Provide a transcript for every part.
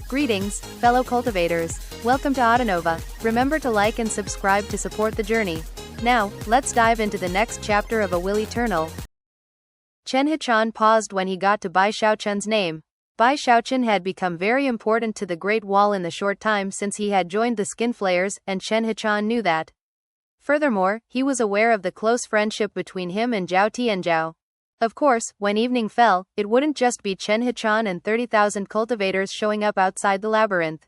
Greetings, fellow cultivators. Welcome to Autonova. Remember to like and subscribe to support the journey. Now, let's dive into the next chapter of A Will Eternal. Chen Hichon paused when he got to Bai Xiaochun's name. Bai Xiaochun had become very important to the Great Wall in the short time since he had joined the Skinflayers, and Chen Hichon knew that. Furthermore, he was aware of the close friendship between him and Zhao Tianzhao. Of course, when evening fell, it wouldn't just be Chen Hichon and 30,000 cultivators showing up outside the labyrinth.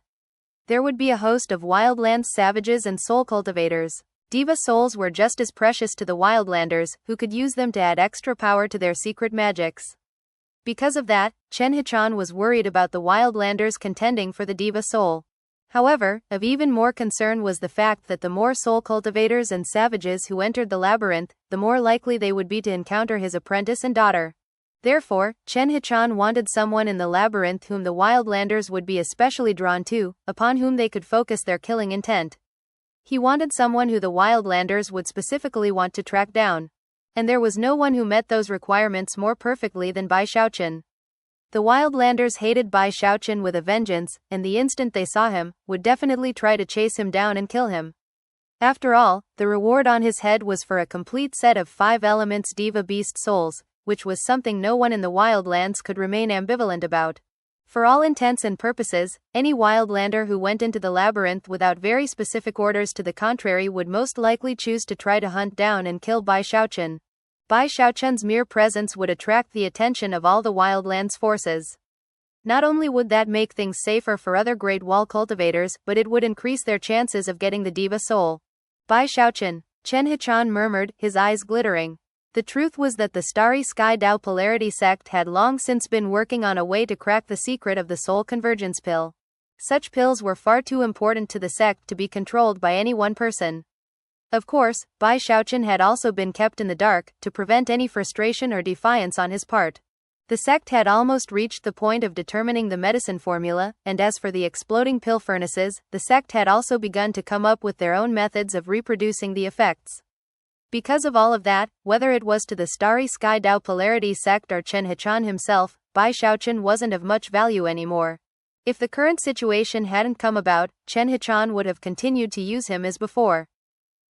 There would be a host of wildlands savages and soul cultivators. Diva souls were just as precious to the wildlanders, who could use them to add extra power to their secret magics. Because of that, Chen Hichon was worried about the wildlanders contending for the diva soul. However, of even more concern was the fact that the more soul cultivators and savages who entered the labyrinth, the more likely they would be to encounter his apprentice and daughter. Therefore, Chen Hichon wanted someone in the labyrinth whom the wildlanders would be especially drawn to, upon whom they could focus their killing intent. He wanted someone who the wildlanders would specifically want to track down. And there was no one who met those requirements more perfectly than Bai Xiaochun. The wildlanders hated Bai Xiaochun with a vengeance, and the instant they saw him, would definitely try to chase him down and kill him. After all, the reward on his head was for a complete set of 5 elements diva beast souls, which was something no one in the wildlands could remain ambivalent about. For all intents and purposes, any wildlander who went into the labyrinth without very specific orders to the contrary would most likely choose to try to hunt down and kill Bai Xiaochun. Bai Xiaochun's mere presence would attract the attention of all the wildlands forces. Not only would that make things safer for other Great Wall cultivators, but it would increase their chances of getting the diva soul. Bai Xiaochun, Chen Hichon murmured, his eyes glittering. The truth was that the Starry Sky Dao Polarity sect had long since been working on a way to crack the secret of the soul convergence pill. Such pills were far too important to the sect to be controlled by any one person. Of course, Bai Xiaochun had also been kept in the dark, to prevent any frustration or defiance on his part. The sect had almost reached the point of determining the medicine formula, and as for the exploding pill furnaces, the sect had also begun to come up with their own methods of reproducing the effects. Because of all of that, whether it was to the Starry Sky Dao Polarity sect or Chen Hichon himself, Bai Xiaochun wasn't of much value anymore. If the current situation hadn't come about, Chen Hichon would have continued to use him as before.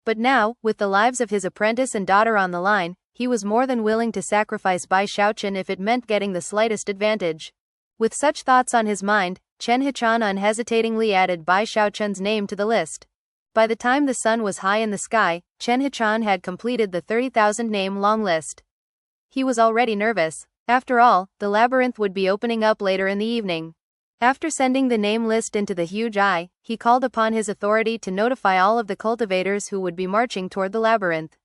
But now, with the lives of his apprentice and daughter on the line, he was more than willing to sacrifice Bai Xiaochun if it meant getting the slightest advantage. With such thoughts on his mind, Chen Hichon unhesitatingly added Bai Xiaochun's name to the list. By the time the sun was high in the sky, Chen Hichon had completed the 30,000 name long list. He was already nervous. After all, the labyrinth would be opening up later in the evening. After sending the name list into the huge eye, he called upon his authority to notify all of the cultivators who would be marching toward the labyrinth.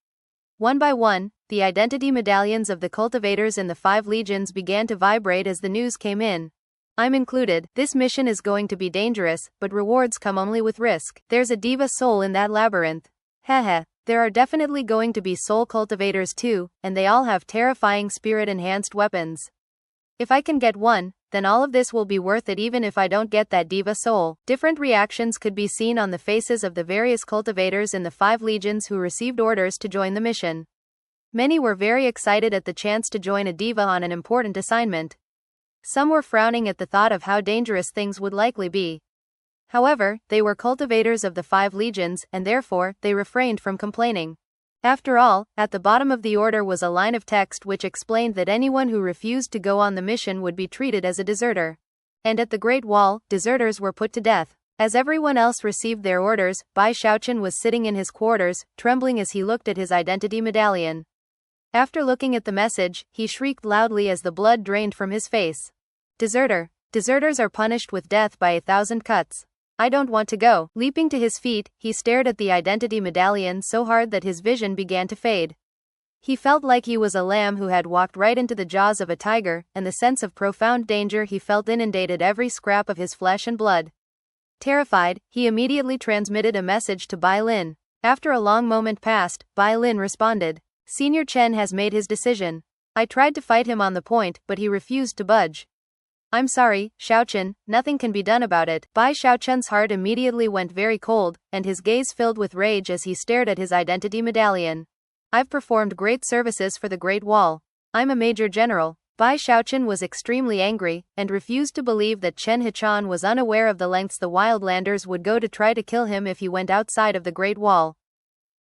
One by one, the identity medallions of the cultivators in the 5 legions began to vibrate as the news came in. I'm included. This mission is going to be dangerous, but rewards come only with risk. There's a diva soul in that labyrinth. Heh. There are definitely going to be soul cultivators too, and they all have terrifying spirit-enhanced weapons. If I can get one, then all of this will be worth it even if I don't get that diva soul. Different reactions could be seen on the faces of the various cultivators in the 5 legions who received orders to join the mission. Many were very excited at the chance to join a diva on an important assignment. Some were frowning at the thought of how dangerous things would likely be. However, they were cultivators of the 5 legions, and therefore, they refrained from complaining. After all, at the bottom of the order was a line of text which explained that anyone who refused to go on the mission would be treated as a deserter. And at the Great Wall, deserters were put to death. As everyone else received their orders, Bai Xiaochun was sitting in his quarters, trembling as he looked at his identity medallion. After looking at the message, he shrieked loudly as the blood drained from his face. Deserter. Deserters are punished with death by 1,000 cuts. I don't want to go. Leaping to his feet, he stared at the identity medallion so hard that his vision began to fade. He felt like he was a lamb who had walked right into the jaws of a tiger, and the sense of profound danger he felt inundated every scrap of his flesh and blood. Terrified, he immediately transmitted a message to Bai Lin. After a long moment passed, Bai Lin responded. Senior Chen has made his decision. I tried to fight him on the point, but he refused to budge. I'm sorry, Xiaochun, nothing can be done about it. Bai Xiaochun's heart immediately went very cold, and his gaze filled with rage as he stared at his identity medallion. I've performed great services for the Great Wall. I'm a major general. Bai Xiaochun was extremely angry, and refused to believe that Chen Hichan was unaware of the lengths the wildlanders would go to try to kill him if he went outside of the Great Wall.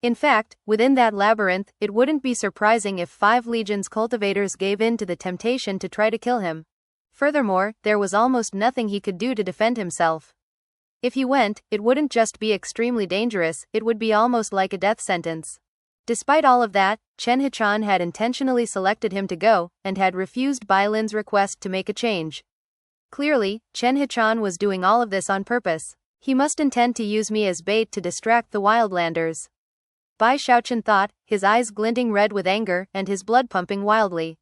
In fact, within that labyrinth, it wouldn't be surprising if 5 legions cultivators gave in to the temptation to try to kill him. Furthermore, there was almost nothing he could do to defend himself. If he went, it wouldn't just be extremely dangerous, it would be almost like a death sentence. Despite all of that, Chen Hichan had intentionally selected him to go, and had refused Bai Lin's request to make a change. Clearly, Chen Hichan was doing all of this on purpose. He must intend to use me as bait to distract the wildlanders. Bai Xiaochun thought, his eyes glinting red with anger and his blood pumping wildly.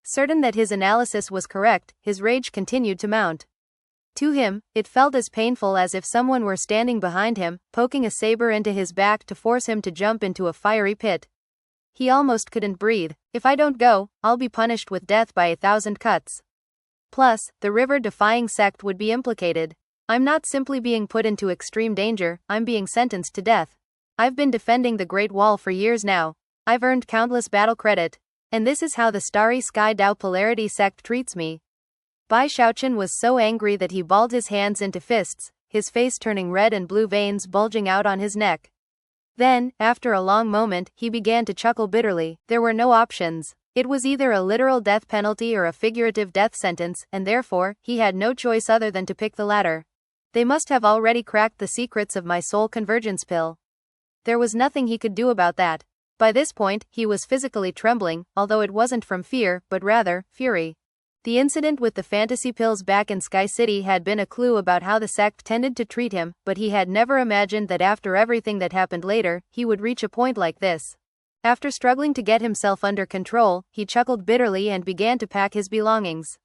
Certain that his analysis was correct, his rage continued to mount. To him, it felt as painful as if someone were standing behind him, poking a saber into his back to force him to jump into a fiery pit. He almost couldn't breathe. If I don't go, I'll be punished with death by 1,000 cuts. Plus, the river-defying sect would be implicated. I'm not simply being put into extreme danger, I'm being sentenced to death. I've been defending the Great Wall for years now. I've earned countless battle credit. And this is how the Starry Sky Dao Polarity sect treats me. Bai Xiaochun was so angry that he balled his hands into fists, his face turning red and blue veins bulging out on his neck. Then, after a long moment, he began to chuckle bitterly. There were no options. It was either a literal death penalty or a figurative death sentence, and therefore, he had no choice other than to pick the latter. They must have already cracked the secrets of my soul convergence pill. There was nothing he could do about that. By this point, he was physically trembling, although it wasn't from fear, but rather, fury. The incident with the fantasy pills back in Sky City had been a clue about how the sect tended to treat him, but he had never imagined that after everything that happened later, he would reach a point like this. After struggling to get himself under control, he chuckled bitterly and began to pack his belongings.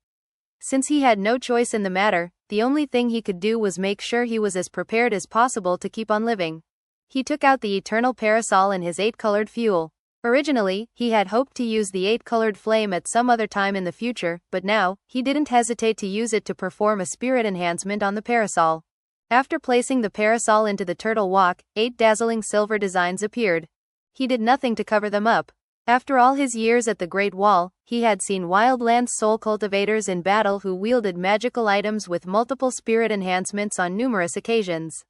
Since he had no choice in the matter, the only thing he could do was make sure he was as prepared as possible to keep on living. He took out the eternal parasol and his 8-colored fuel. Originally, he had hoped to use the 8-colored flame at some other time in the future, but now, he didn't hesitate to use it to perform a spirit enhancement on the parasol. After placing the parasol into the turtle walk, 8 dazzling silver designs appeared. He did nothing to cover them up. After all his years at the Great Wall, he had seen wildlands soul cultivators in battle who wielded magical items with multiple spirit enhancements on numerous occasions.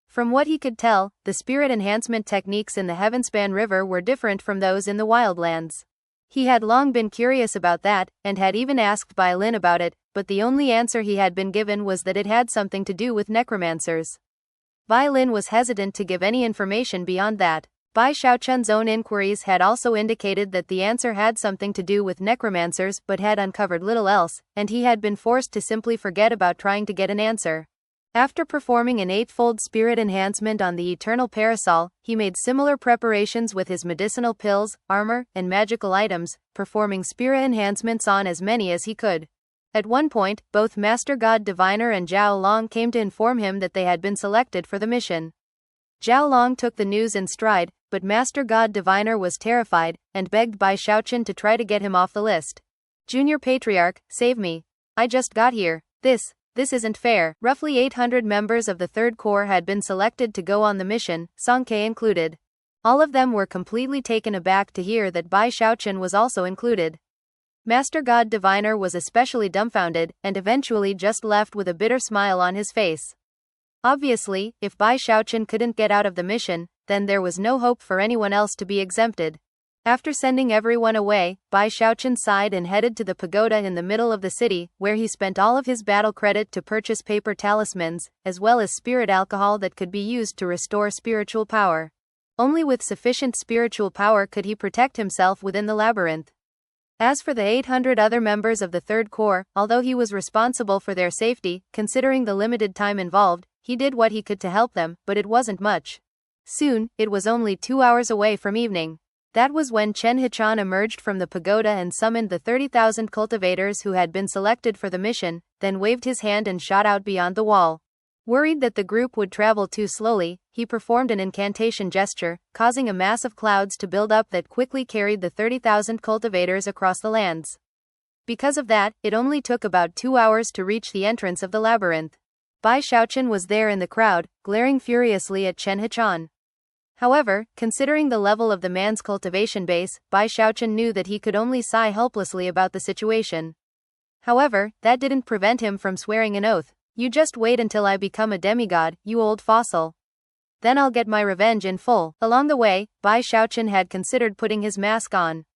From what he could tell, the spirit enhancement techniques in the Heavenspan River were different from those in the wildlands. He had long been curious about that, and had even asked Bai Lin about it, but the only answer he had been given was that it had something to do with necromancers. Bai Lin was hesitant to give any information beyond that. Bai Xiaochun's own inquiries had also indicated that the answer had something to do with necromancers but had uncovered little else, and he had been forced to simply forget about trying to get an answer. After performing an 8-fold spirit enhancement on the eternal parasol, he made similar preparations with his medicinal pills, armor, and magical items, performing spirit enhancements on as many as he could. At one point, both Master God Diviner and Zhao Long came to inform him that they had been selected for the mission. Zhao Long took the news in stride, but Master God Diviner was terrified, and begged Bai Xiaochun to try to get him off the list. Junior Patriarch, save me. I just got here. This isn't fair. Roughly 800 members of the Third Corps had been selected to go on the mission, Song Ke included. All of them were completely taken aback to hear that Bai Xiaochun was also included. Master God Diviner was especially dumbfounded, and eventually just left with a bitter smile on his face. Obviously, if Bai Xiaochun couldn't get out of the mission, then there was no hope for anyone else to be exempted. After sending everyone away, Bai Xiaochun sighed and headed to the pagoda in the middle of the city, where he spent all of his battle credit to purchase paper talismans, as well as spirit alcohol that could be used to restore spiritual power. Only with sufficient spiritual power could he protect himself within the labyrinth. As for the 800 other members of the Third Corps, although he was responsible for their safety, considering the limited time involved, he did what he could to help them, but it wasn't much. Soon, it was only 2 hours away from evening. That was when Chen Hichan emerged from the pagoda and summoned the 30,000 cultivators who had been selected for the mission, then waved his hand and shot out beyond the wall. Worried that the group would travel too slowly, he performed an incantation gesture, causing a mass of clouds to build up that quickly carried the 30,000 cultivators across the lands. Because of that, it only took about 2 hours to reach the entrance of the labyrinth. Bai Xiaochun was there in the crowd, glaring furiously at Chen Hichan. However, considering the level of the man's cultivation base, Bai Xiaochun knew that he could only sigh helplessly about the situation. However, that didn't prevent him from swearing an oath. "You just wait until I become a demigod, you old fossil. Then I'll get my revenge in full." Along the way, Bai Xiaochun had considered putting his mask on.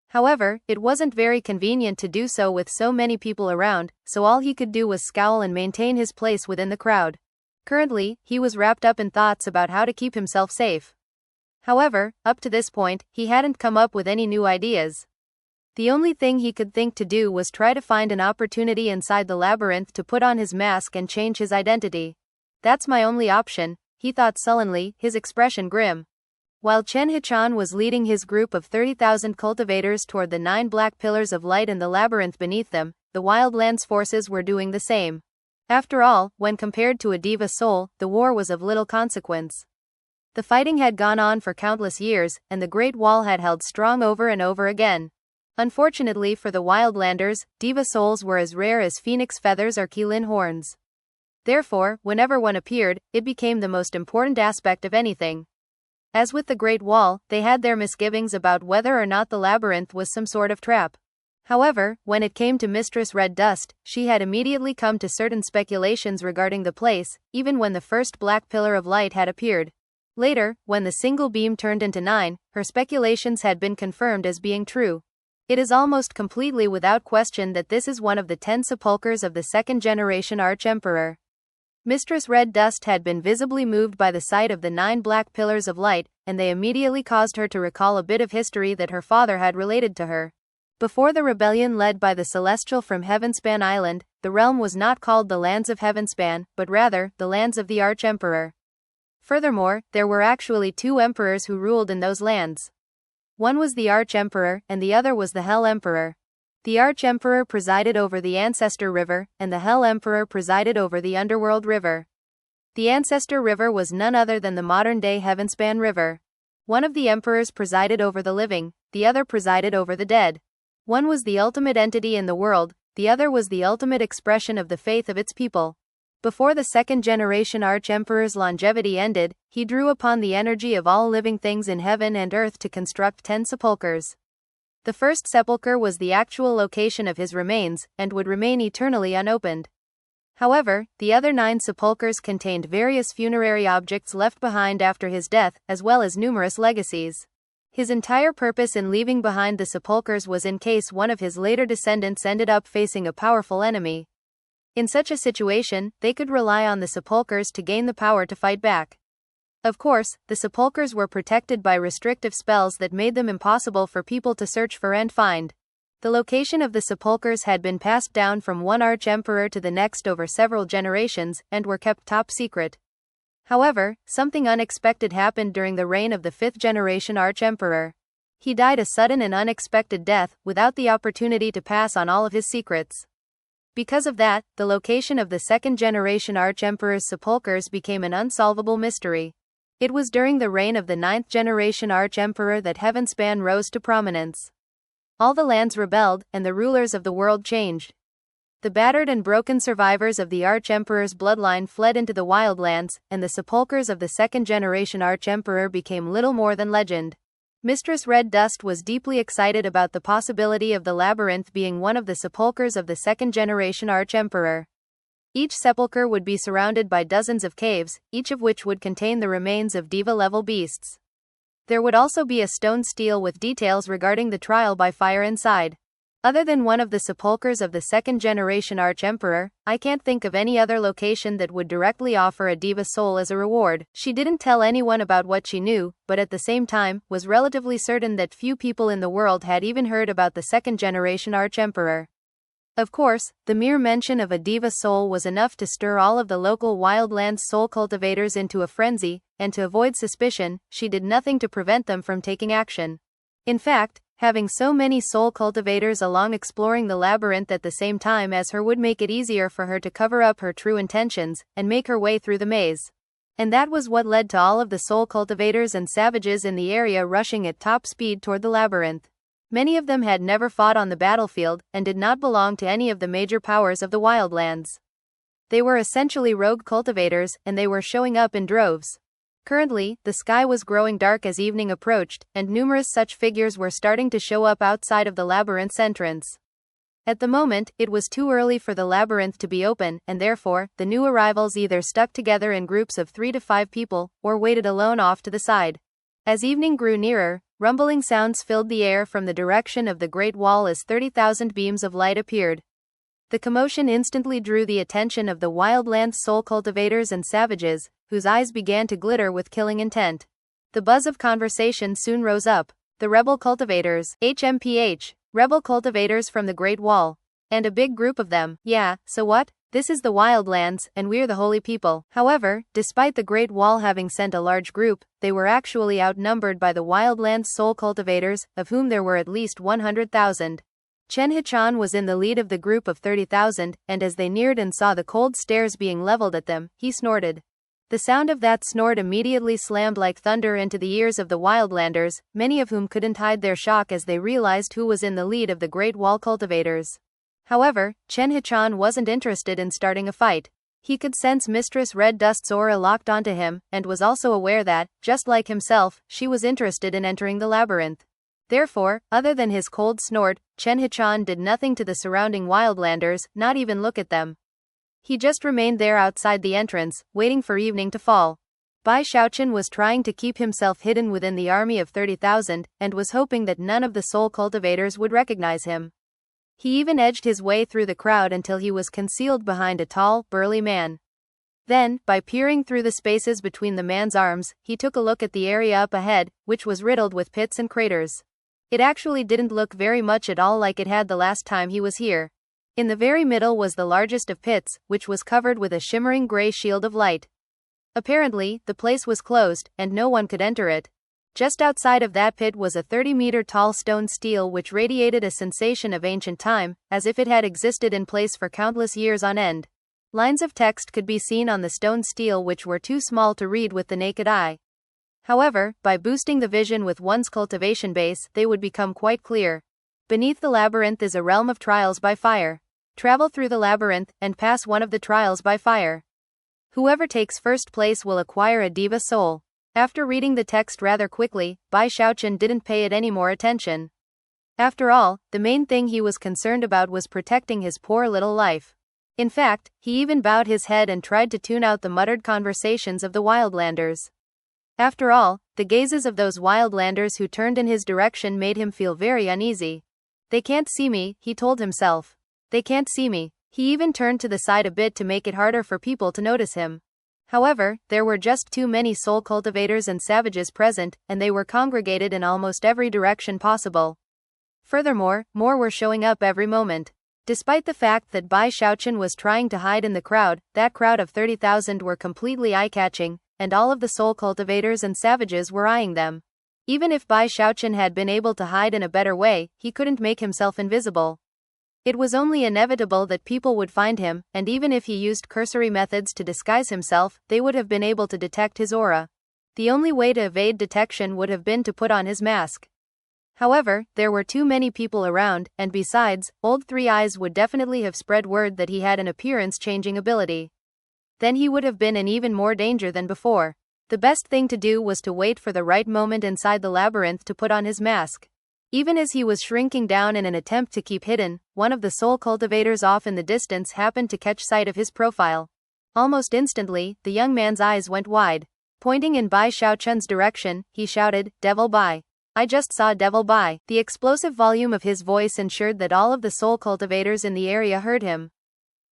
However, it wasn't very convenient to do so with so many people around, so all he could do was scowl and maintain his place within the crowd. Currently, he was wrapped up in thoughts about how to keep himself safe. However, up to this point, he hadn't come up with any new ideas. The only thing he could think to do was try to find an opportunity inside the labyrinth to put on his mask and change his identity. "That's my only option," he thought sullenly, his expression grim. While Chen Hichan was leading his group of 30,000 cultivators toward the 9 black pillars of light and the labyrinth beneath them, the wildlands forces were doing the same. After all, when compared to a diva soul, the war was of little consequence. The fighting had gone on for countless years, and the Great Wall had held strong over and over again. Unfortunately for the wildlanders, diva souls were as rare as phoenix feathers or qilin horns. Therefore, whenever one appeared, it became the most important aspect of anything. As with the Great Wall, they had their misgivings about whether or not the labyrinth was some sort of trap. However, when it came to Mistress Red Dust, she had immediately come to certain speculations regarding the place, even when the first black pillar of light had appeared. Later, when the single beam turned into 9, her speculations had been confirmed as being true. It is almost completely without question that this is one of the 10 sepulchres of the second-generation Arch-Emperor. Mistress Red Dust had been visibly moved by the sight of the 9 black pillars of light, and they immediately caused her to recall a bit of history that her father had related to her. Before the rebellion led by the Celestial from Heavenspan Island, the realm was not called the Lands of Heavenspan, but rather, the Lands of the Arch-Emperor. Furthermore, there were actually 2 emperors who ruled in those lands. One was the Arch-Emperor, and the other was the Hell Emperor. The Arch-Emperor presided over the Ancestor River, and the Hell Emperor presided over the Underworld River. The Ancestor River was none other than the modern-day Heavenspan River. One of the emperors presided over the living, the other presided over the dead. One was the ultimate entity in the world, the other was the ultimate expression of the faith of its people. Before the second-generation Arch-Emperor's longevity ended, he drew upon the energy of all living things in heaven and earth to construct 10 sepulchres. The first sepulchre was the actual location of his remains, and would remain eternally unopened. However, the other 9 sepulchres contained various funerary objects left behind after his death, as well as numerous legacies. His entire purpose in leaving behind the sepulchres was in case one of his later descendants ended up facing a powerful enemy. In such a situation, they could rely on the sepulchres to gain the power to fight back. Of course, the sepulchres were protected by restrictive spells that made them impossible for people to search for and find. The location of the sepulchres had been passed down from one Arch-Emperor to the next over several generations, and were kept top secret. However, something unexpected happened during the reign of the 5th-generation Arch-Emperor. He died a sudden and unexpected death, without the opportunity to pass on all of his secrets. Because of that, the location of the second-generation Arch-Emperor's sepulchres became an unsolvable mystery. It was during the reign of the 9th-generation Arch-Emperor that Heavenspan rose to prominence. All the lands rebelled, and the rulers of the world changed. The battered and broken survivors of the Arch-Emperor's bloodline fled into the wildlands, and the sepulchres of the second-generation Arch-Emperor became little more than legend. Mistress Red Dust was deeply excited about the possibility of the labyrinth being one of the sepulchres of the second-generation Arch-Emperor. Each sepulchre would be surrounded by dozens of caves, each of which would contain the remains of diva-level beasts. There would also be a stone stele with details regarding the trial by fire inside. Other than one of the sepulchres of the second-generation Arch-Emperor, I can't think of any other location that would directly offer a diva soul as a reward. She didn't tell anyone about what she knew, but at the same time, was relatively certain that few people in the world had even heard about the second-generation Arch-Emperor. Of course, the mere mention of a diva soul was enough to stir all of the local wildlands soul cultivators into a frenzy, and to avoid suspicion, she did nothing to prevent them from taking action. In fact, having so many soul cultivators along exploring the labyrinth at the same time as her would make it easier for her to cover up her true intentions, and make her way through the maze. And that was what led to all of the soul cultivators and savages in the area rushing at top speed toward the labyrinth. Many of them had never fought on the battlefield, and did not belong to any of the major powers of the wildlands. They were essentially rogue cultivators, and they were showing up in droves. Currently, the sky was growing dark as evening approached, and numerous such figures were starting to show up outside of the labyrinth's entrance. At the moment, it was too early for the labyrinth to be open, and therefore, the new arrivals either stuck together in groups of 3 to 5 people, or waited alone off to the side. As evening grew nearer, rumbling sounds filled the air from the direction of the Great Wall as 30,000 beams of light appeared. The commotion instantly drew the attention of the wildlands soul cultivators and savages, whose eyes began to glitter with killing intent. The buzz of conversation soon rose up. The rebel cultivators, HMPH, rebel cultivators from the Great Wall. And a big group of them. Yeah, so what? This is the wildlands, and we're the holy people. However, despite the Great Wall having sent a large group, they were actually outnumbered by the wildlands soul cultivators, of whom there were at least 100,000. Chen Hichan was in the lead of the group of 30,000, and as they neared and saw the cold stares being leveled at them, he snorted. The sound of that snort immediately slammed like thunder into the ears of the wildlanders, many of whom couldn't hide their shock as they realized who was in the lead of the Great Wall cultivators. However, Chen Hichan wasn't interested in starting a fight. He could sense Mistress Red Dust's aura locked onto him, and was also aware that, just like himself, she was interested in entering the labyrinth. Therefore, other than his cold snort, Chen Hichan did nothing to the surrounding wildlanders, not even look at them. He just remained there outside the entrance, waiting for evening to fall. Bai Xiaochun was trying to keep himself hidden within the army of 30,000, and was hoping that none of the soul cultivators would recognize him. He even edged his way through the crowd until he was concealed behind a tall, burly man. Then, by peering through the spaces between the man's arms, he took a look at the area up ahead, which was riddled with pits and craters. It actually didn't look very much at all like it had the last time he was here. In the very middle was the largest of pits, which was covered with a shimmering gray shield of light. Apparently, the place was closed, and no one could enter it. Just outside of that pit was a 30-meter-tall stone stele which radiated a sensation of ancient time, as if it had existed in place for countless years on end. Lines of text could be seen on the stone stele which were too small to read with the naked eye. However, by boosting the vision with one's cultivation base, they would become quite clear. Beneath the labyrinth is a realm of trials by fire. Travel through the labyrinth, and pass one of the trials by fire. Whoever takes first place will acquire a diva soul. After reading the text rather quickly, Bai Xiaochun didn't pay it any more attention. After all, the main thing he was concerned about was protecting his poor little life. In fact, he even bowed his head and tried to tune out the muttered conversations of the wildlanders. After all, the gazes of those wildlanders who turned in his direction made him feel very uneasy. They can't see me, he told himself. They can't see me. He even turned to the side a bit to make it harder for people to notice him. However, there were just too many soul cultivators and savages present, and they were congregated in almost every direction possible. Furthermore, more were showing up every moment. Despite the fact that Bai Xiaochun was trying to hide in the crowd, that crowd of 30,000 were completely eye-catching, and all of the soul cultivators and savages were eyeing them. Even if Bai Xiaochun had been able to hide in a better way, he couldn't make himself invisible. It was only inevitable that people would find him, and even if he used cursory methods to disguise himself, they would have been able to detect his aura. The only way to evade detection would have been to put on his mask. However, there were too many people around, and besides, Old Three Eyes would definitely have spread word that he had an appearance-changing ability. Then he would have been in even more danger than before. The best thing to do was to wait for the right moment inside the labyrinth to put on his mask. Even as he was shrinking down in an attempt to keep hidden, one of the soul cultivators off in the distance happened to catch sight of his profile. Almost instantly, the young man's eyes went wide. Pointing in Bai Xiaochun's direction, he shouted, "Devil Bai. I just saw Devil Bai." The explosive volume of his voice ensured that all of the soul cultivators in the area heard him.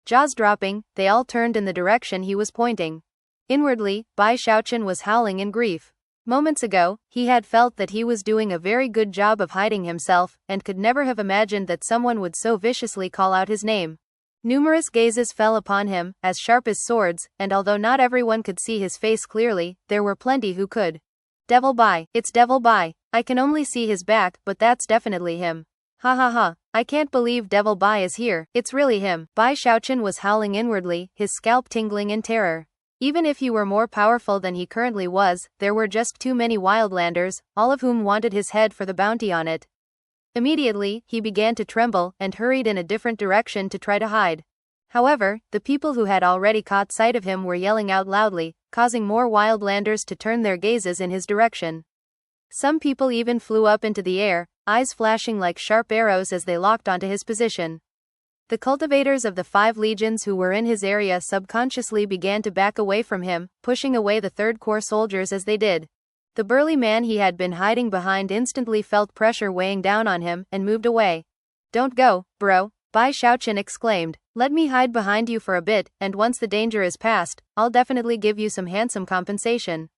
Jaws dropping, they all turned in the direction he was pointing. Inwardly, Bai Xiaochun was howling in grief. Moments ago, he had felt that he was doing a very good job of hiding himself, and could never have imagined that someone would so viciously call out his name. Numerous gazes fell upon him, as sharp as swords, and although not everyone could see his face clearly, there were plenty who could. "Devil Bai, it's Devil Bai. I can only see his back, but that's definitely him. Ha ha ha, I can't believe Devil Bai is here, it's really him." Bai Xiaochun was howling inwardly, his scalp tingling in terror. Even if he were more powerful than he currently was, there were just too many wildlanders, all of whom wanted his head for the bounty on it. Immediately, he began to tremble, and hurried in a different direction to try to hide. However, the people who had already caught sight of him were yelling out loudly, causing more wildlanders to turn their gazes in his direction. Some people even flew up into the air, eyes flashing like sharp arrows as they locked onto his position. The cultivators of the 5 legions who were in his area subconsciously began to back away from him, pushing away the 3rd Corps soldiers as they did. The burly man he had been hiding behind instantly felt pressure weighing down on him, and moved away. "Don't go, bro," Bai Xiaochun exclaimed. "Let me hide behind you for a bit, and once the danger is past, I'll definitely give you some handsome compensation."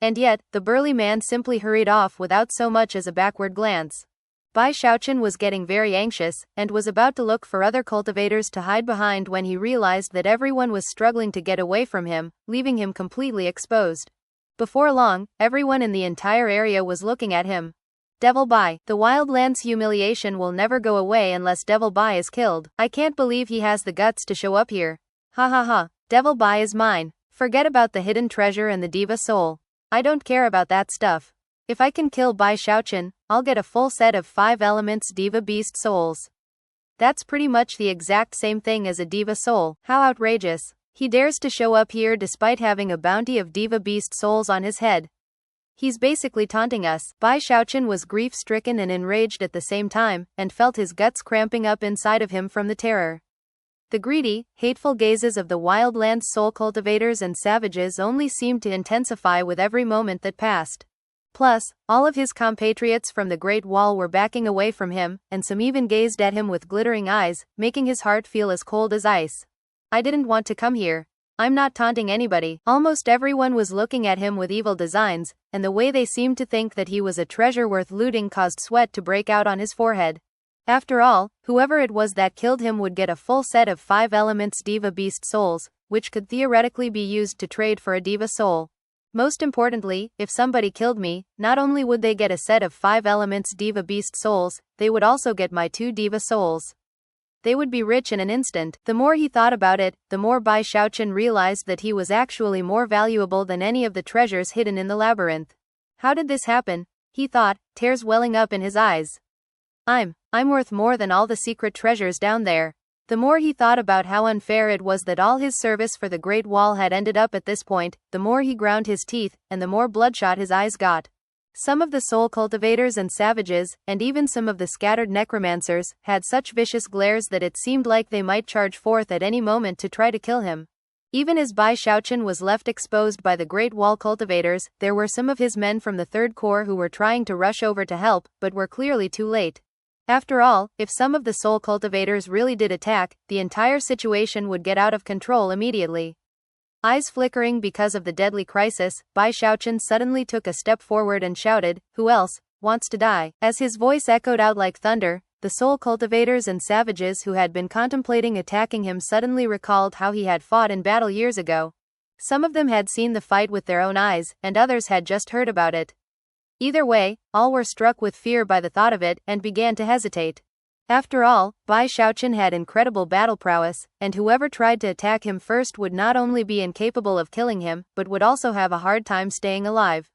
And yet, the burly man simply hurried off without so much as a backward glance. Bai Xiaochun was getting very anxious, and was about to look for other cultivators to hide behind when he realized that everyone was struggling to get away from him, leaving him completely exposed. Before long, everyone in the entire area was looking at him. Devil Bai, the wildland's humiliation will never go away unless Devil Bai is killed. I can't believe he has the guts to show up here. Ha ha ha, Devil Bai is mine. Forget about the hidden treasure and the diva soul. I don't care about that stuff. If I can kill Bai Xiaochun, I'll get a full set of 5 elements diva beast souls. That's pretty much the exact same thing as a diva soul. How outrageous. He dares to show up here despite having a bounty of diva beast souls on his head. He's basically taunting us. Bai Xiaochun was grief-stricken and enraged at the same time, and felt his guts cramping up inside of him from the terror. The greedy, hateful gazes of the wildland's soul cultivators and savages only seemed to intensify with every moment that passed. Plus, all of his compatriots from the Great Wall were backing away from him, and some even gazed at him with glittering eyes, making his heart feel as cold as ice. I didn't want to come here. I'm not taunting anybody. Almost everyone was looking at him with evil designs, and the way they seemed to think that he was a treasure worth looting caused sweat to break out on his forehead. After all, whoever it was that killed him would get a full set of 5 elements diva beast souls, which could theoretically be used to trade for a diva soul. Most importantly, if somebody killed me, not only would they get a set of 5 elements diva beast souls, they would also get my 2 diva souls. They would be rich in an instant. The more he thought about it, the more Bai Xiaochun realized that he was actually more valuable than any of the treasures hidden in the labyrinth. How did this happen? He thought, tears welling up in his eyes. I'm worth more than all the secret treasures down there. The more he thought about how unfair it was that all his service for the Great Wall had ended up at this point, the more he ground his teeth, and the more bloodshot his eyes got. Some of the soul cultivators and savages, and even some of the scattered necromancers, had such vicious glares that it seemed like they might charge forth at any moment to try to kill him. Even as Bai Xiaochun was left exposed by the Great Wall cultivators, there were some of his men from the 3rd Corps who were trying to rush over to help, but were clearly too late. After all, if some of the soul cultivators really did attack, the entire situation would get out of control immediately. Eyes flickering because of the deadly crisis, Bai Xiaochun suddenly took a step forward and shouted, "Who else wants to die?" As his voice echoed out like thunder, the soul cultivators and savages who had been contemplating attacking him suddenly recalled how he had fought in battle years ago. Some of them had seen the fight with their own eyes, and others had just heard about it. Either way, all were struck with fear by the thought of it, and began to hesitate. After all, Bai Xiaochun had incredible battle prowess, and whoever tried to attack him first would not only be incapable of killing him, but would also have a hard time staying alive.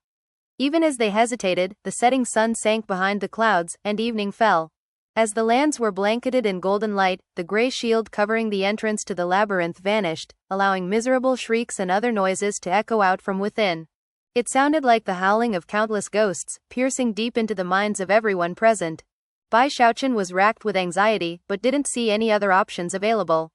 Even as they hesitated, the setting sun sank behind the clouds, and evening fell. As the lands were blanketed in golden light, the gray shield covering the entrance to the labyrinth vanished, allowing miserable shrieks and other noises to echo out from within. It sounded like the howling of countless ghosts, piercing deep into the minds of everyone present. Bai Xiaochun was racked with anxiety, but didn't see any other options available.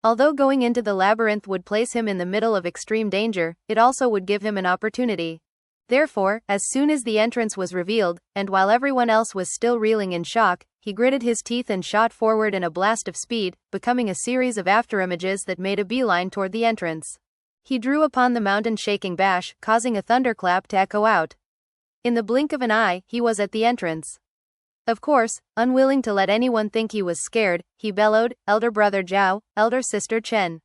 Although going into the labyrinth would place him in the middle of extreme danger, it also would give him an opportunity. Therefore, as soon as the entrance was revealed, and while everyone else was still reeling in shock, he gritted his teeth and shot forward in a blast of speed, becoming a series of afterimages that made a beeline toward the entrance. He drew upon the mountain-shaking bash, causing a thunderclap to echo out. In the blink of an eye, he was at the entrance. Of course, unwilling to let anyone think he was scared, he bellowed, "Elder brother Zhao, elder sister Chen.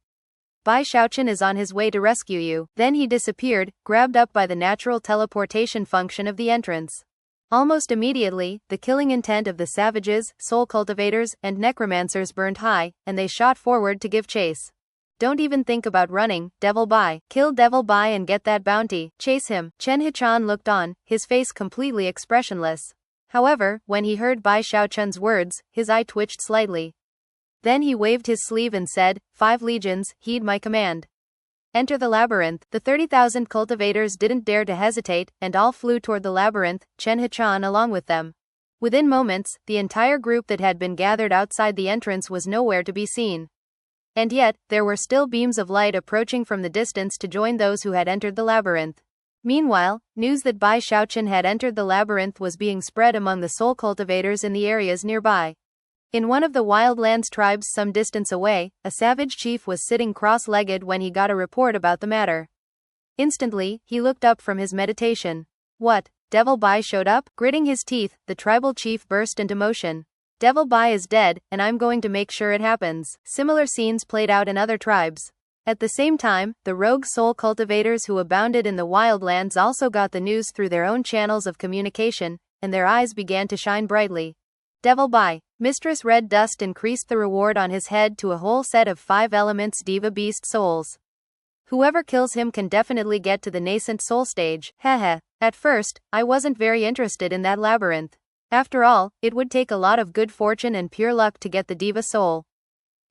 Bai Xiaochun is on his way to rescue you." Then he disappeared, grabbed up by the natural teleportation function of the entrance. Almost immediately, the killing intent of the savages, soul cultivators, and necromancers burned high, and they shot forward to give chase. "Don't even think about running, Devil Bai. Kill Devil Bai and get that bounty. Chase him." Chen Hichan looked on, his face completely expressionless. However, when he heard Bai Xiaochun's words, his eye twitched slightly. Then he waved his sleeve and said, 5 legions, heed my command. Enter the labyrinth. The 30,000 cultivators didn't dare to hesitate, and all flew toward the labyrinth, Chen Hichan along with them. Within moments, the entire group that had been gathered outside the entrance was nowhere to be seen. And yet, there were still beams of light approaching from the distance to join those who had entered the labyrinth. Meanwhile, news that Bai Xiaochun had entered the labyrinth was being spread among the soul cultivators in the areas nearby. In one of the wildlands tribes some distance away, a savage chief was sitting cross-legged when he got a report about the matter. Instantly, he looked up from his meditation. What? Devil Bai showed up? Gritting his teeth, the tribal chief burst into motion. Devil Bai is dead, and I'm going to make sure it happens. Similar scenes played out in other tribes. At the same time, the rogue soul cultivators who abounded in the wildlands also got the news through their own channels of communication, and their eyes began to shine brightly. Devil Bai. Mistress Red Dust increased the reward on his head to a whole set of 5 elements Diva Beast souls. Whoever kills him can definitely get to the nascent soul stage. Heh. At first, I wasn't very interested in that labyrinth. After all, it would take a lot of good fortune and pure luck to get the Diva soul.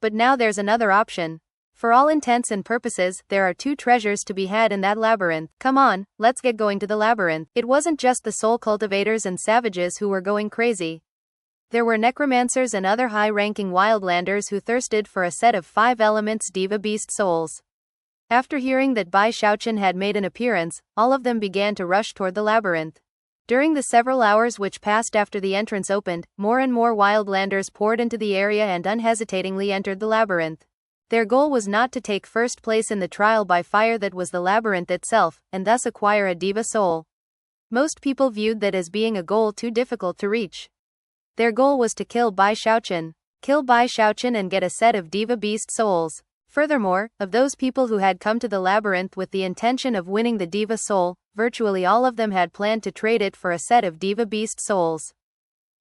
But now there's another option. For all intents and purposes, there are 2 treasures to be had in that labyrinth. Come on, let's get going to the labyrinth. It wasn't just the soul cultivators and savages who were going crazy. There were necromancers and other high-ranking wildlanders who thirsted for a set of 5 elements Diva Beast souls. After hearing that Bai Xiaochun had made an appearance, all of them began to rush toward the labyrinth. During the several hours which passed after the entrance opened, more and more wildlanders poured into the area and unhesitatingly entered the labyrinth. Their goal was not to take first place in the trial by fire that was the labyrinth itself, and thus acquire a Diva soul. Most people viewed that as being a goal too difficult to reach. Their goal was to kill Bai Xiaochun. Kill Bai Xiaochun and get a set of Diva Beast souls. Furthermore, of those people who had come to the labyrinth with the intention of winning the Diva soul, virtually all of them had planned to trade it for a set of Diva Beast souls.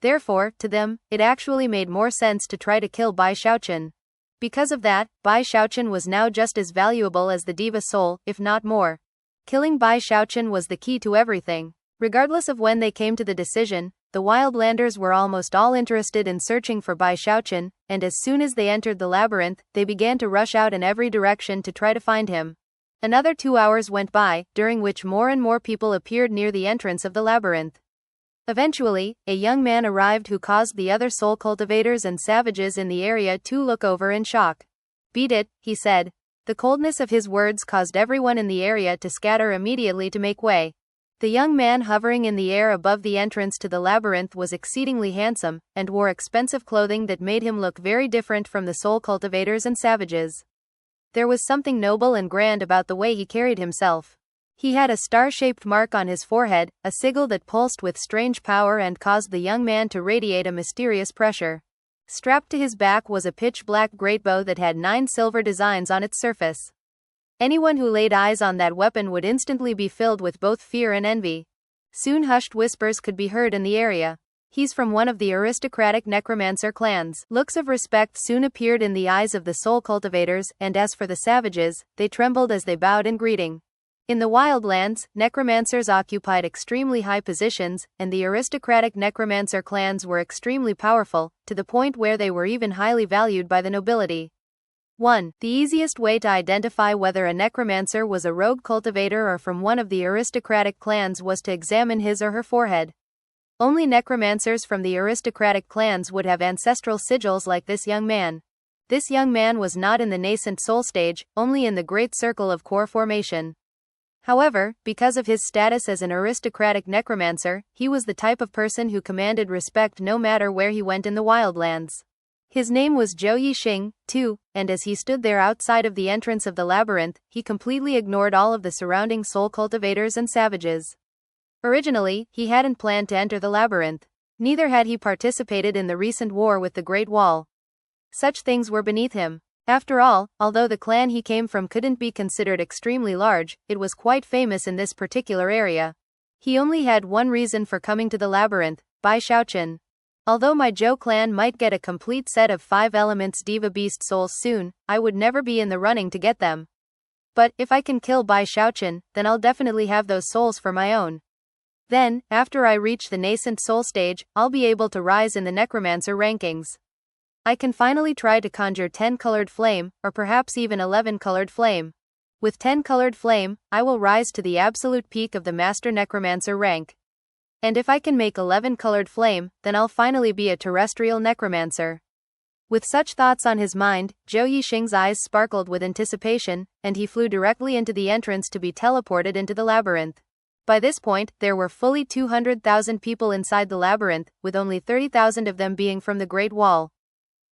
Therefore, to them, it actually made more sense to try to kill Bai Xiaochun. Because of that, Bai Xiaochun was now just as valuable as the Diva soul, if not more. Killing Bai Xiaochun was the key to everything. Regardless of when they came to the decision, the wildlanders were almost all interested in searching for Bai Xiaochun, and as soon as they entered the labyrinth, they began to rush out in every direction to try to find him. Another 2 hours went by, during which more and more people appeared near the entrance of the labyrinth. Eventually, a young man arrived who caused the other soul cultivators and savages in the area to look over in shock. Beat it, he said. The coldness of his words caused everyone in the area to scatter immediately to make way. The young man hovering in the air above the entrance to the labyrinth was exceedingly handsome, and wore expensive clothing that made him look very different from the soul cultivators and savages. There was something noble and grand about the way he carried himself. He had a star-shaped mark on his forehead, a sigil that pulsed with strange power and caused the young man to radiate a mysterious pressure. Strapped to his back was a pitch-black greatbow that had 9 silver designs on its surface. Anyone who laid eyes on that weapon would instantly be filled with both fear and envy. Soon hushed whispers could be heard in the area. He's from one of the aristocratic necromancer clans. Looks of respect soon appeared in the eyes of the soul cultivators, and as for the savages, they trembled as they bowed in greeting. In the wildlands, necromancers occupied extremely high positions, and the aristocratic necromancer clans were extremely powerful, to the point where they were even highly valued by the nobility. 1. The easiest way to identify whether a necromancer was a rogue cultivator or from one of the aristocratic clans was to examine his or her forehead. Only necromancers from the aristocratic clans would have ancestral sigils like this young man. This young man was not in the nascent soul stage, only in the great circle of core formation. However, because of his status as an aristocratic necromancer, he was the type of person who commanded respect no matter where he went in the wildlands. His name was Zhou Yixing, too, and as he stood there outside of the entrance of the labyrinth, he completely ignored all of the surrounding soul cultivators and savages. Originally, he hadn't planned to enter the labyrinth. Neither had he participated in the recent war with the Great Wall. Such things were beneath him. After all, although the clan he came from couldn't be considered extremely large, it was quite famous in this particular area. He only had one reason for coming to the labyrinth: Bai Xiaochun. Although my Zhou clan might get a complete set of 5 elements Diva Beast souls soon, I would never be in the running to get them. But, if I can kill Bai Xiaochun, then I'll definitely have those souls for my own. Then, after I reach the nascent soul stage, I'll be able to rise in the necromancer rankings. I can finally try to conjure 10-colored flame, or perhaps even 11-colored flame. With 10-colored flame, I will rise to the absolute peak of the Master Necromancer rank. And if I can make 11-colored flame, then I'll finally be a terrestrial necromancer. With such thoughts on his mind, Zhou Yixing's eyes sparkled with anticipation, and he flew directly into the entrance to be teleported into the labyrinth. By this point, there were fully 200,000 people inside the labyrinth, with only 30,000 of them being from the Great Wall.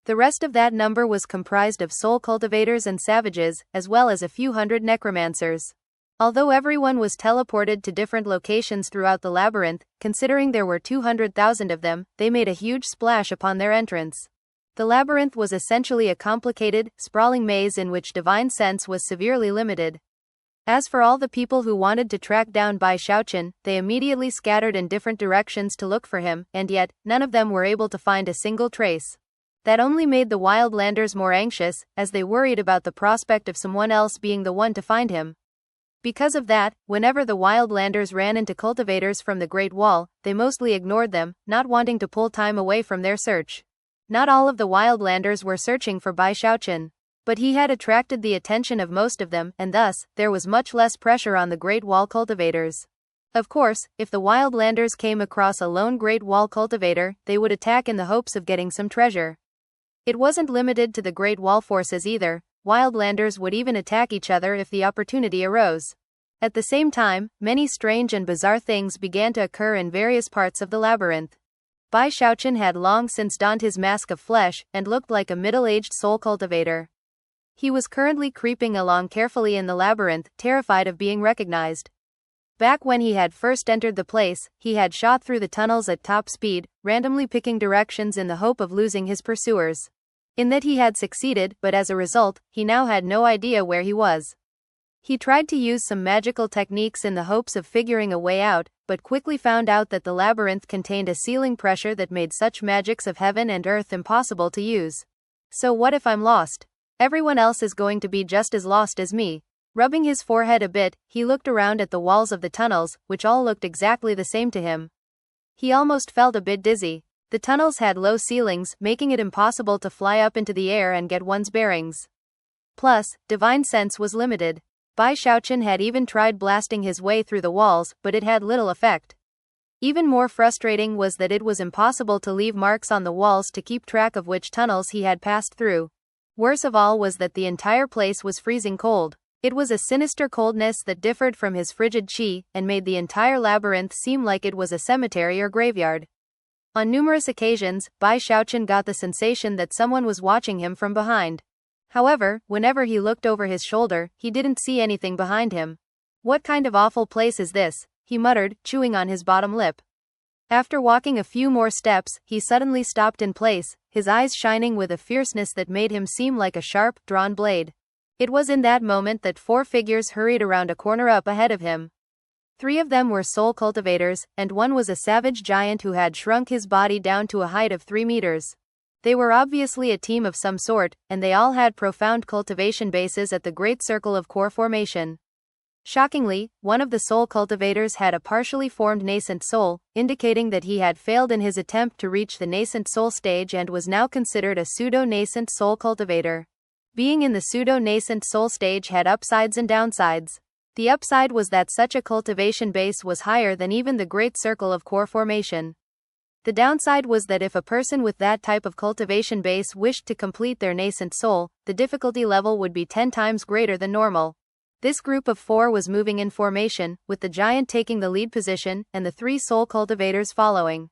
The rest of that number was comprised of soul cultivators and savages, as well as a few hundred necromancers. Although everyone was teleported to different locations throughout the labyrinth, considering there were 200,000 of them, they made a huge splash upon their entrance. The labyrinth was essentially a complicated, sprawling maze in which divine sense was severely limited. As for all the people who wanted to track down Bai Xiaochun, they immediately scattered in different directions to look for him, and yet, none of them were able to find a single trace. That only made the wildlanders more anxious, as they worried about the prospect of someone else being the one to find him. Because of that, whenever the wildlanders ran into cultivators from the Great Wall, they mostly ignored them, not wanting to pull time away from their search. Not all of the wildlanders were searching for Bai Xiaochun, but he had attracted the attention of most of them, and thus, there was much less pressure on the Great Wall cultivators. Of course, if the wildlanders came across a lone Great Wall cultivator, they would attack in the hopes of getting some treasure. It wasn't limited to the Great Wall forces either. Wildlanders would even attack each other if the opportunity arose. At the same time, many strange and bizarre things began to occur in various parts of the labyrinth. Bai Xiaochun had long since donned his mask of flesh, and looked like a middle-aged soul cultivator. He was currently creeping along carefully in the labyrinth, terrified of being recognized. Back when he had first entered the place, he had shot through the tunnels at top speed, randomly picking directions in the hope of losing his pursuers. In that he had succeeded, but as a result, he now had no idea where he was. He tried to use some magical techniques in the hopes of figuring a way out, but quickly found out that the labyrinth contained a ceiling pressure that made such magics of heaven and earth impossible to use. So what if I'm lost? Everyone else is going to be just as lost as me. Rubbing his forehead a bit, he looked around at the walls of the tunnels, which all looked exactly the same to him. He almost felt a bit dizzy. The tunnels had low ceilings, making it impossible to fly up into the air and get one's bearings. Plus, divine sense was limited. Bai Xiaochun had even tried blasting his way through the walls, but it had little effect. Even more frustrating was that it was impossible to leave marks on the walls to keep track of which tunnels he had passed through. Worse of all was that the entire place was freezing cold. It was a sinister coldness that differed from his frigid qi, and made the entire labyrinth seem like it was a cemetery or graveyard. On numerous occasions, Bai Xiaochun got the sensation that someone was watching him from behind. However, whenever he looked over his shoulder, he didn't see anything behind him. "What kind of awful place is this?" he muttered, chewing on his bottom lip. After walking a few more steps, he suddenly stopped in place, his eyes shining with a fierceness that made him seem like a sharp, drawn blade. It was in that moment that 4 figures hurried around a corner up ahead of him. 3 of them were soul cultivators, and 1 was a savage giant who had shrunk his body down to a height of 3 meters. They were obviously a team of some sort, and they all had profound cultivation bases at the Great Circle of Core formation. Shockingly, one of the soul cultivators had a partially formed nascent soul, indicating that he had failed in his attempt to reach the nascent soul stage and was now considered a pseudo-nascent soul cultivator. Being in the pseudo-nascent soul stage had upsides and downsides. The upside was that such a cultivation base was higher than even the Great Circle of Core formation. The downside was that if a person with that type of cultivation base wished to complete their nascent soul, the difficulty level would be 10 times greater than normal. This group of 4 was moving in formation, with the giant taking the lead position, and the 3 soul cultivators following.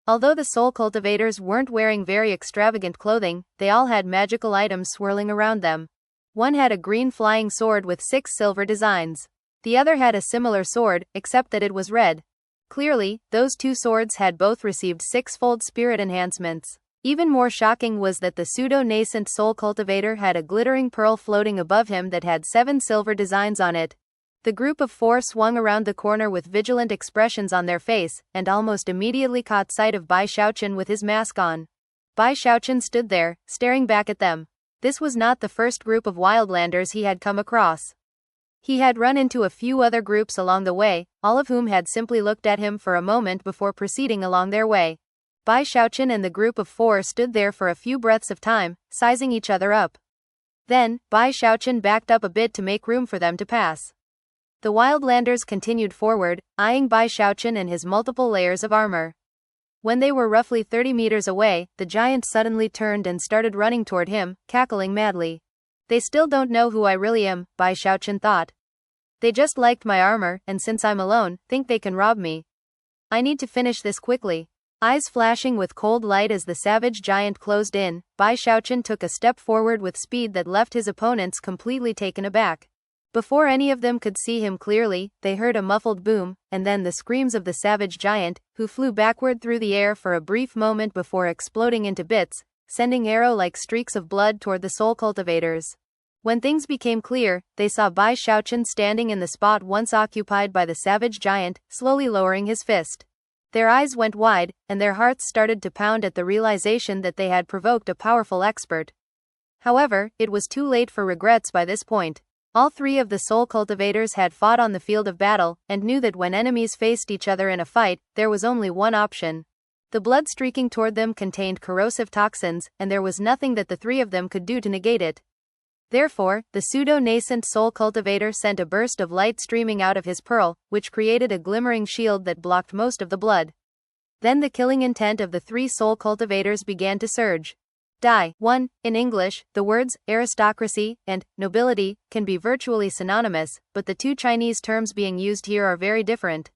Although the soul cultivators weren't wearing very extravagant clothing, they all had magical items swirling around them. One had a green flying sword with 6 silver designs. The other had a similar sword, except that it was red. Clearly, those 2 swords had both received 6-fold spirit enhancements. Even more shocking was that the pseudo-nascent soul cultivator had a glittering pearl floating above him that had 7 silver designs on it. The group of 4 swung around the corner with vigilant expressions on their face, and almost immediately caught sight of Bai Xiaochun with his mask on. Bai Xiaochun stood there, staring back at them. This was not the first group of wildlanders he had come across. He had run into a few other groups along the way, all of whom had simply looked at him for a moment before proceeding along their way. Bai Xiaochun and the group of 4 stood there for a few breaths of time, sizing each other up. Then, Bai Xiaochun backed up a bit to make room for them to pass. The wildlanders continued forward, eyeing Bai Xiaochun and his multiple layers of armor. When they were roughly 30 meters away, the giant suddenly turned and started running toward him, cackling madly. They still don't know who I really am, Bai Xiaochun thought. They just liked my armor, and since I'm alone, think they can rob me. I need to finish this quickly. Eyes flashing with cold light as the savage giant closed in, Bai Xiaochun took a step forward with speed that left his opponents completely taken aback. Before any of them could see him clearly, they heard a muffled boom, and then the screams of the savage giant, who flew backward through the air for a brief moment before exploding into bits, sending arrow-like streaks of blood toward the soul cultivators. When things became clear, they saw Bai Xiaochun standing in the spot once occupied by the savage giant, slowly lowering his fist. Their eyes went wide, and their hearts started to pound at the realization that they had provoked a powerful expert. However, it was too late for regrets by this point. All 3 of the soul cultivators had fought on the field of battle, and knew that when enemies faced each other in a fight, there was only one option. The blood streaking toward them contained corrosive toxins, and there was nothing that the 3 of them could do to negate it. Therefore, the pseudo-nascent soul cultivator sent a burst of light streaming out of his pearl, which created a glimmering shield that blocked most of the blood. Then the killing intent of the 3 soul cultivators began to surge. Die. 1. In English, the words aristocracy and nobility can be virtually synonymous, but the 2 Chinese terms being used here are very different.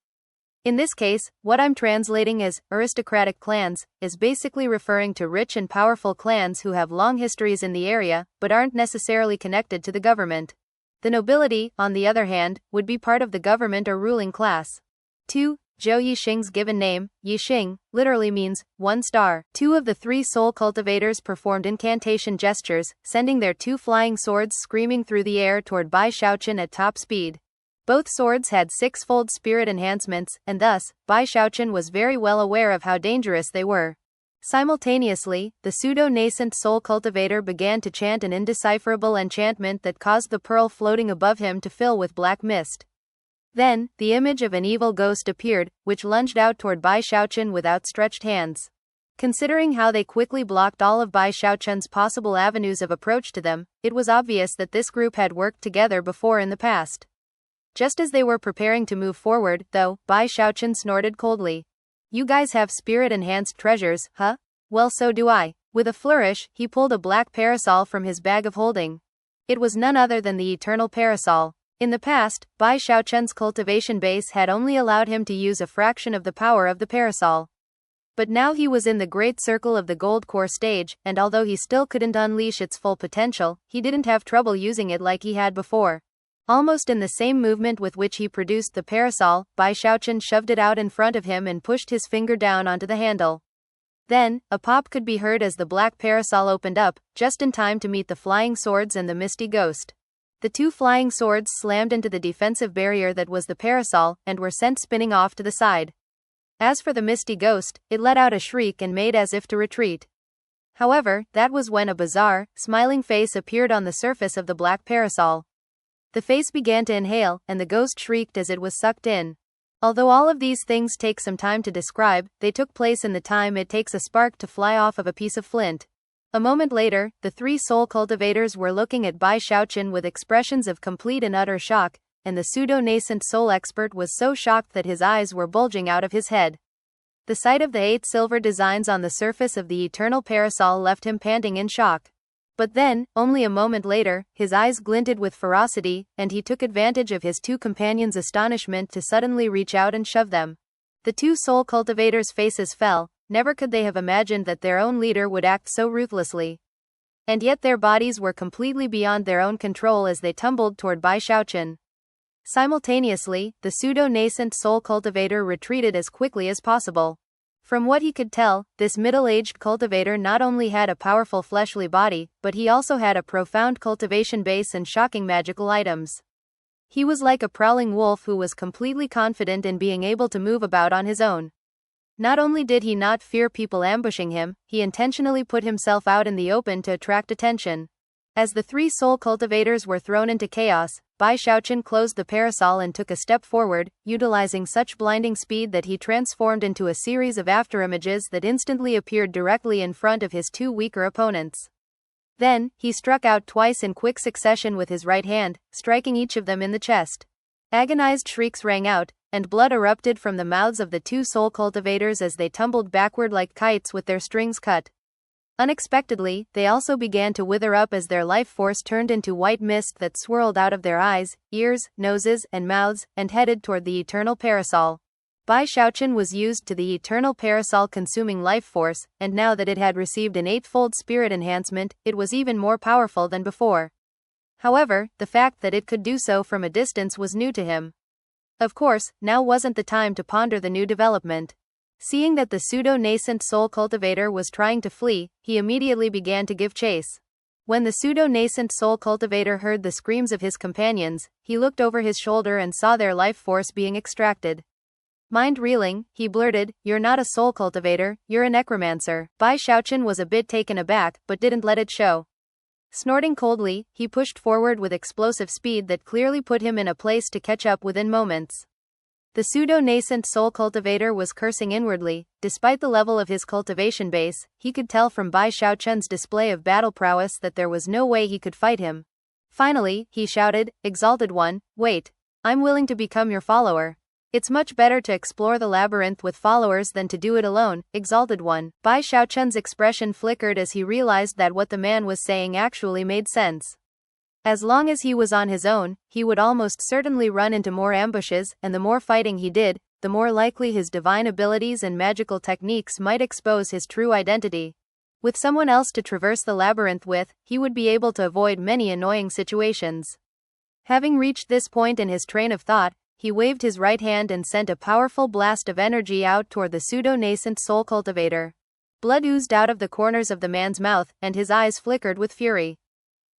In this case, what I'm translating as aristocratic clans is basically referring to rich and powerful clans who have long histories in the area, but aren't necessarily connected to the government. The nobility, on the other hand, would be part of the government or ruling class. 2. Zhou Yixing's given name, Yixing, literally means 1 star. 2 of the 3 soul cultivators performed incantation gestures, sending their 2 flying swords screaming through the air toward Bai Xiaochun at top speed. Both swords had 6-fold spirit enhancements, and thus, Bai Xiaochun was very well aware of how dangerous they were. Simultaneously, the pseudo-nascent soul cultivator began to chant an indecipherable enchantment that caused the pearl floating above him to fill with black mist. Then, the image of an evil ghost appeared, which lunged out toward Bai Xiaochun with outstretched hands. Considering how they quickly blocked all of Bai Xiaochun's possible avenues of approach to them, it was obvious that this group had worked together before in the past. Just as they were preparing to move forward, though, Bai Xiaochun snorted coldly. You guys have spirit-enhanced treasures, huh? Well, so do I. With a flourish, he pulled a black parasol from his bag of holding. It was none other than the eternal parasol. In the past, Bai Xiaochun's cultivation base had only allowed him to use a fraction of the power of the parasol. But now he was in the great circle of the gold core stage, and although he still couldn't unleash its full potential, he didn't have trouble using it like he had before. Almost in the same movement with which he produced the parasol, Bai Xiaochun shoved it out in front of him and pushed his finger down onto the handle. Then, a pop could be heard as the black parasol opened up, just in time to meet the flying swords and the misty ghost. The 2 flying swords slammed into the defensive barrier that was the parasol, and were sent spinning off to the side. As for the misty ghost, it let out a shriek and made as if to retreat. However, that was when a bizarre, smiling face appeared on the surface of the black parasol. The face began to inhale, and the ghost shrieked as it was sucked in. Although all of these things take some time to describe, they took place in the time it takes a spark to fly off of a piece of flint. A moment later, the 3 soul cultivators were looking at Bai Xiaochun with expressions of complete and utter shock, and the pseudo-nascent soul expert was so shocked that his eyes were bulging out of his head. The sight of the 8 silver designs on the surface of the eternal parasol left him panting in shock. But then, only a moment later, his eyes glinted with ferocity, and he took advantage of his 2 companions' astonishment to suddenly reach out and shove them. The 2 soul cultivators' faces fell. Never could they have imagined that their own leader would act so ruthlessly. And yet their bodies were completely beyond their own control as they tumbled toward Bai Xiaochun. Simultaneously, the pseudo-nascent soul cultivator retreated as quickly as possible. From what he could tell, this middle-aged cultivator not only had a powerful fleshly body, but he also had a profound cultivation base and shocking magical items. He was like a prowling wolf who was completely confident in being able to move about on his own. Not only did he not fear people ambushing him, he intentionally put himself out in the open to attract attention. As the three soul cultivators were thrown into chaos, Bai Xiaochun closed the parasol and took a step forward, utilizing such blinding speed that he transformed into a series of afterimages that instantly appeared directly in front of his two weaker opponents. Then, he struck out twice in quick succession with his right hand, striking each of them in the chest. Agonized shrieks rang out, and blood erupted from the mouths of the two soul cultivators as they tumbled backward like kites with their strings cut. Unexpectedly, they also began to wither up as their life force turned into white mist that swirled out of their eyes, ears, noses, and mouths, and headed toward the eternal parasol. Bai Xiaochun was used to the eternal parasol consuming life force, and now that it had received an eightfold spirit enhancement, it was even more powerful than before. However, the fact that it could do so from a distance was new to him. Of course, now wasn't the time to ponder the new development. Seeing that the pseudo-nascent soul cultivator was trying to flee, he immediately began to give chase. When the pseudo-nascent soul cultivator heard the screams of his companions, he looked over his shoulder and saw their life force being extracted. Mind reeling, he blurted, "You're not a soul cultivator, you're a necromancer." Bai Xiaochun was a bit taken aback, but didn't let it show. Snorting coldly, he pushed forward with explosive speed that clearly put him in a place to catch up within moments. The pseudo-nascent soul cultivator was cursing inwardly. Despite the level of his cultivation base, he could tell from Bai Xiaochun's display of battle prowess that there was no way he could fight him. Finally, he shouted, "Exalted One, wait. I'm willing to become your follower. It's much better to explore the labyrinth with followers than to do it alone, Exalted One." Bai Xiaochun's expression flickered as he realized that what the man was saying actually made sense. As long as he was on his own, he would almost certainly run into more ambushes, and the more fighting he did, the more likely his divine abilities and magical techniques might expose his true identity. With someone else to traverse the labyrinth with, he would be able to avoid many annoying situations. Having reached this point in his train of thought, he waved his right hand and sent a powerful blast of energy out toward the pseudo-nascent soul cultivator. Blood oozed out of the corners of the man's mouth, and his eyes flickered with fury.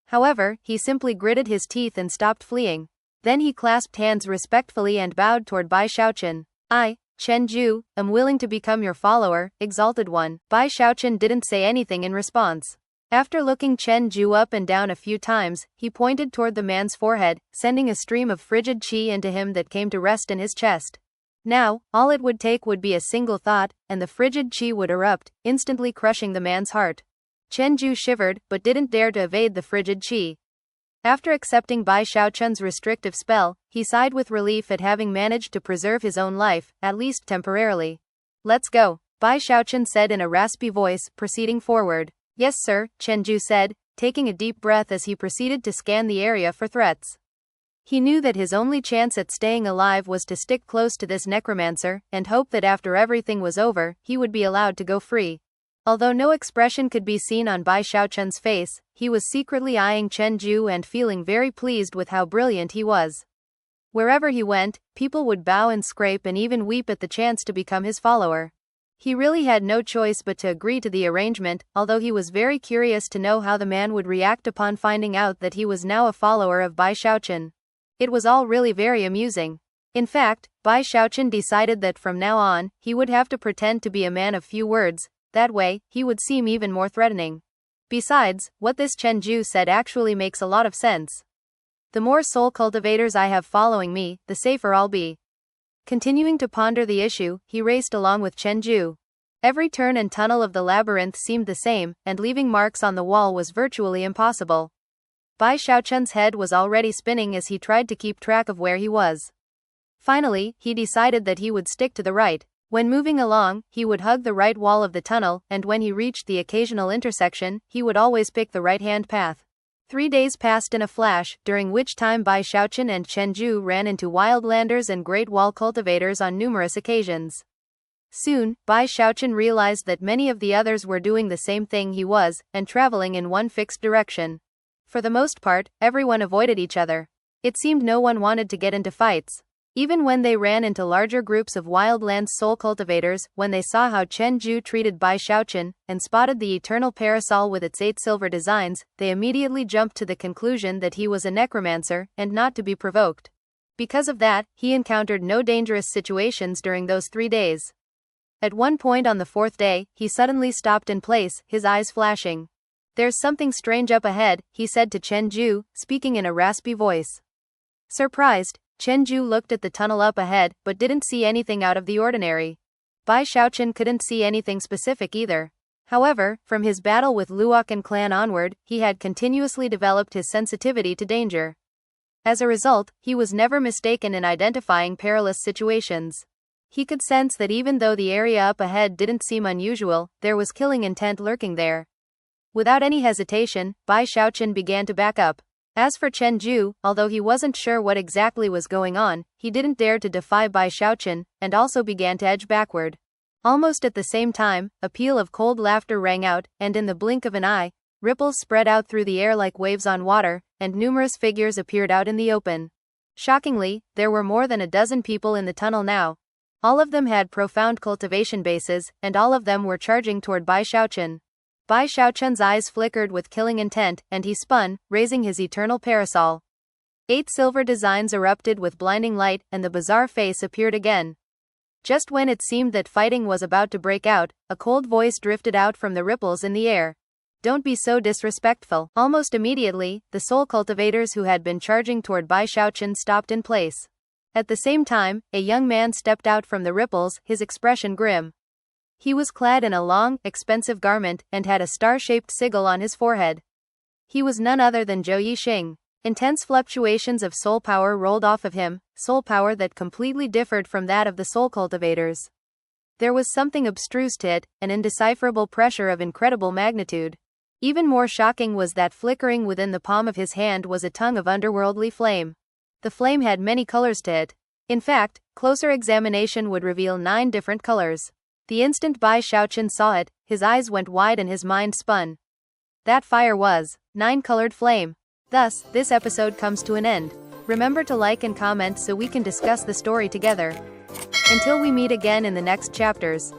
However, he simply gritted his teeth and stopped fleeing. Then he clasped hands respectfully and bowed toward Bai Xiaochun. "I, Chen Ju, am willing to become your follower, Exalted One." Bai Xiaochun didn't say anything in response. After looking Chen Ju up and down a few times, he pointed toward the man's forehead, sending a stream of frigid qi into him that came to rest in his chest. Now, all it would take would be a single thought, and the frigid qi would erupt, instantly crushing the man's heart. Chen Ju shivered, but didn't dare to evade the frigid qi. After accepting Bai Xiaochun's restrictive spell, he sighed with relief at having managed to preserve his own life, at least temporarily. "Let's go," Bai Xiaochun said in a raspy voice, proceeding forward. "Yes sir," Chen Ju said, taking a deep breath as he proceeded to scan the area for threats. He knew that his only chance at staying alive was to stick close to this necromancer, and hope that after everything was over, he would be allowed to go free. Although no expression could be seen on Bai Xiaochun's face, he was secretly eyeing Chen Ju and feeling very pleased with how brilliant he was. Wherever he went, people would bow and scrape and even weep at the chance to become his follower. He really had no choice but to agree to the arrangement, although he was very curious to know how the man would react upon finding out that he was now a follower of Bai Xiaochun. It was all really very amusing. In fact, Bai Xiaochun decided that from now on, he would have to pretend to be a man of few words. That way, he would seem even more threatening. Besides, what this Chen Ju said actually makes a lot of sense. The more soul cultivators I have following me, the safer I'll be. Continuing to ponder the issue, he raced along with Chen Ju. Every turn and tunnel of the labyrinth seemed the same, and leaving marks on the wall was virtually impossible. Bai Xiaochun's head was already spinning as he tried to keep track of where he was. Finally, he decided that he would stick to the right. When moving along, he would hug the right wall of the tunnel, and when he reached the occasional intersection, he would always pick the right-hand path. 3 days passed in a flash, during which time Bai Xiaochun and Chen Ju ran into wildlanders and Great Wall cultivators on numerous occasions. Soon, Bai Xiaochun realized that many of the others were doing the same thing he was, and traveling in one fixed direction. For the most part, everyone avoided each other. It seemed no one wanted to get into fights. Even when they ran into larger groups of wildlands soul cultivators, when they saw how Chen Ju treated Bai Xiaochun, and spotted the eternal parasol with its 8 silver designs, they immediately jumped to the conclusion that he was a necromancer, and not to be provoked. Because of that, he encountered no dangerous situations during those 3 days. At one point on the 4th day, he suddenly stopped in place, his eyes flashing. There's something strange up ahead, he said to Chen Ju, speaking in a raspy voice. Surprised, Chen Ju looked at the tunnel up ahead, but didn't see anything out of the ordinary. Bai Xiaochun couldn't see anything specific either. However, from his battle with Luokan clan onward, he had continuously developed his sensitivity to danger. As a result, he was never mistaken in identifying perilous situations. He could sense that even though the area up ahead didn't seem unusual, there was killing intent lurking there. Without any hesitation, Bai Xiaochun began to back up. As for Chen Ju, although he wasn't sure what exactly was going on, he didn't dare to defy Bai Xiaochun, and also began to edge backward. Almost at the same time, a peal of cold laughter rang out, and in the blink of an eye, ripples spread out through the air like waves on water, and numerous figures appeared out in the open. Shockingly, there were more than a dozen people in the tunnel now. All of them had profound cultivation bases, and all of them were charging toward Bai Xiaochun. Bai Xiaochun's eyes flickered with killing intent, and he spun, raising his eternal parasol. 8 silver designs erupted with blinding light, and the bizarre face appeared again. Just when it seemed that fighting was about to break out, a cold voice drifted out from the ripples in the air. Don't be so disrespectful. Almost immediately, the soul cultivators who had been charging toward Bai Xiaochun stopped in place. At the same time, a young man stepped out from the ripples, his expression grim. He was clad in a long, expensive garment, and had a star-shaped sigil on his forehead. He was none other than Zhou Yixing. Intense fluctuations of soul power rolled off of him, soul power that completely differed from that of the soul cultivators. There was something abstruse to it, an indecipherable pressure of incredible magnitude. Even more shocking was that flickering within the palm of his hand was a tongue of underworldly flame. The flame had many colors to it. In fact, closer examination would reveal 9 different colors. The instant Bai Xiaochun saw it, his eyes went wide and his mind spun. That fire was 9-colored flame. Thus, this episode comes to an end. Remember to like and comment so we can discuss the story together. Until we meet again in the next chapters.